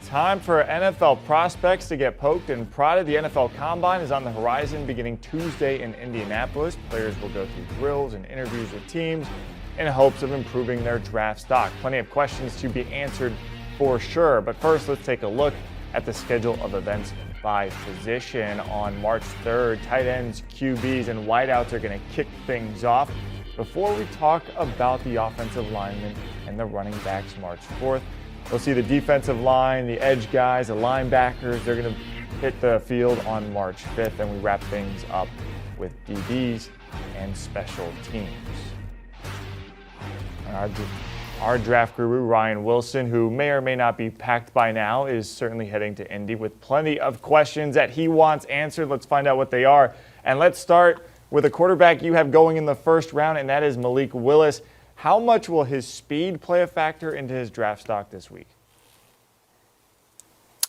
Time for NFL prospects to get poked and prodded. The NFL Combine is on the horizon beginning Tuesday in Indianapolis. Players will go through drills and interviews with teams in hopes of improving their draft stock. Plenty of questions to be answered for sure. But first, let's take a look at the schedule of events by position. On March 3rd, tight ends, QBs, and wideouts are going to kick things off. Before we talk about the offensive linemen and the running backs, March 4th, we'll see the defensive line, the edge guys, the linebackers. They're going to hit the field on March 5th, and we wrap things up with DBs and special teams. And our draft guru, Ryan Wilson, who may or may not be packed by now, is certainly heading to Indy with plenty of questions that he wants answered. Let's find out what they are. And let's start with a quarterback you have going in the first round, and that is Malik Willis. How much will his speed play a factor into his draft stock this week?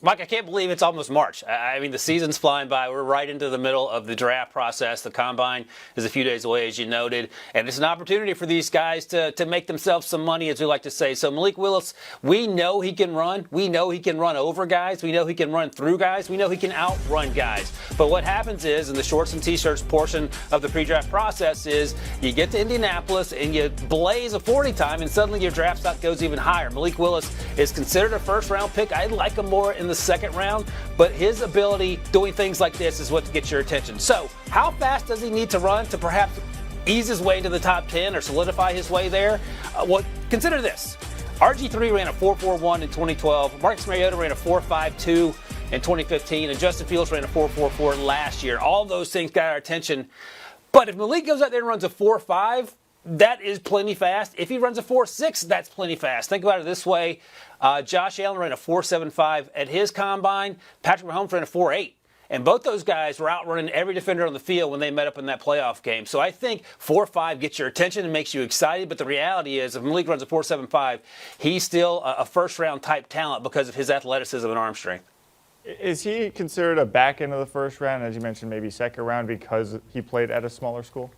Mike, I can't believe it's almost March. I mean, the season's flying by. We're right into the middle of the draft process. The Combine is a few days away, as you noted. And it's an opportunity for these guys to make themselves some money, as we like to say. So Malik Willis, we know he can run. We know he can run over guys. We know he can run through guys. We know he can outrun guys. But what happens is, in the shorts and T-shirts portion of the pre-draft process, is you get to Indianapolis and you blaze a 40 time, and suddenly your draft stock goes even higher. Malik Willis is considered a first-round pick. I like him more in the second round, but his ability doing things like this is what gets your attention. So how fast does he need to run to perhaps ease his way into the top 10 or solidify his way there? Well, consider this. RG3 ran a 4.41 in 2012. Marcus Mariota ran a 4.52 in 2015, and Justin Fields ran a 4.44 last year. All those things got our attention. But if Malik goes out there and runs a 4.5, that is plenty fast. If he runs a 4.6, that's plenty fast. Think about it this way. Josh Allen ran a 4.75 at his combine. Patrick Mahomes ran a 4.8. And both those guys were outrunning every defender on the field when they met up in that playoff game. So I think 4.5 gets your attention and makes you excited. But the reality is, if Malik runs a 4.75, he's still a first-round type talent because of his athleticism and arm strength. Is he considered a back end of the first round, as you mentioned, maybe second round, because he played at a smaller school?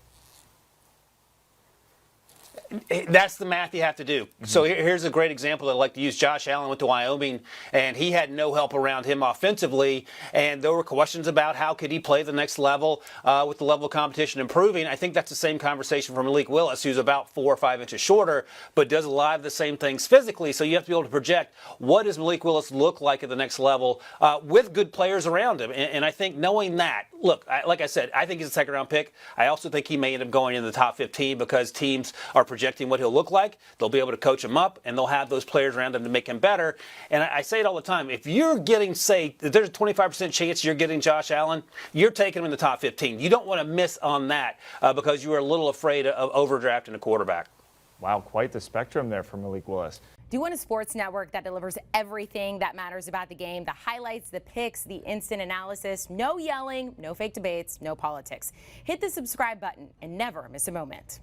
That's the math you have to do. Mm-hmm. So here's a great example that I like to use. Josh Allen went to Wyoming, and he had no help around him offensively, and there were questions about how could he play the next level with the level of competition improving. I think that's the same conversation for Malik Willis, who's about 4 or 5 inches shorter, but does a lot of the same things physically. So you have to be able to project what does Malik Willis look like at the next level with good players around him. And I think knowing that, look, like I said, I think he's a second-round pick. I also think he may end up going in the top 15 because teams are projecting what he'll look like. They'll be able to coach him up, and they'll have those players around him to make him better. And I say it all the time. If you're getting, say, if there's a 25% chance you're getting Josh Allen, you're taking him in the top 15. You don't want to miss on that because you are a little afraid of overdrafting a quarterback. Wow, quite the spectrum there for Malik Willis. Do you want a sports network that delivers everything that matters about the game? The highlights, the picks, the instant analysis, no yelling, no fake debates, no politics. Hit the subscribe button and never miss a moment.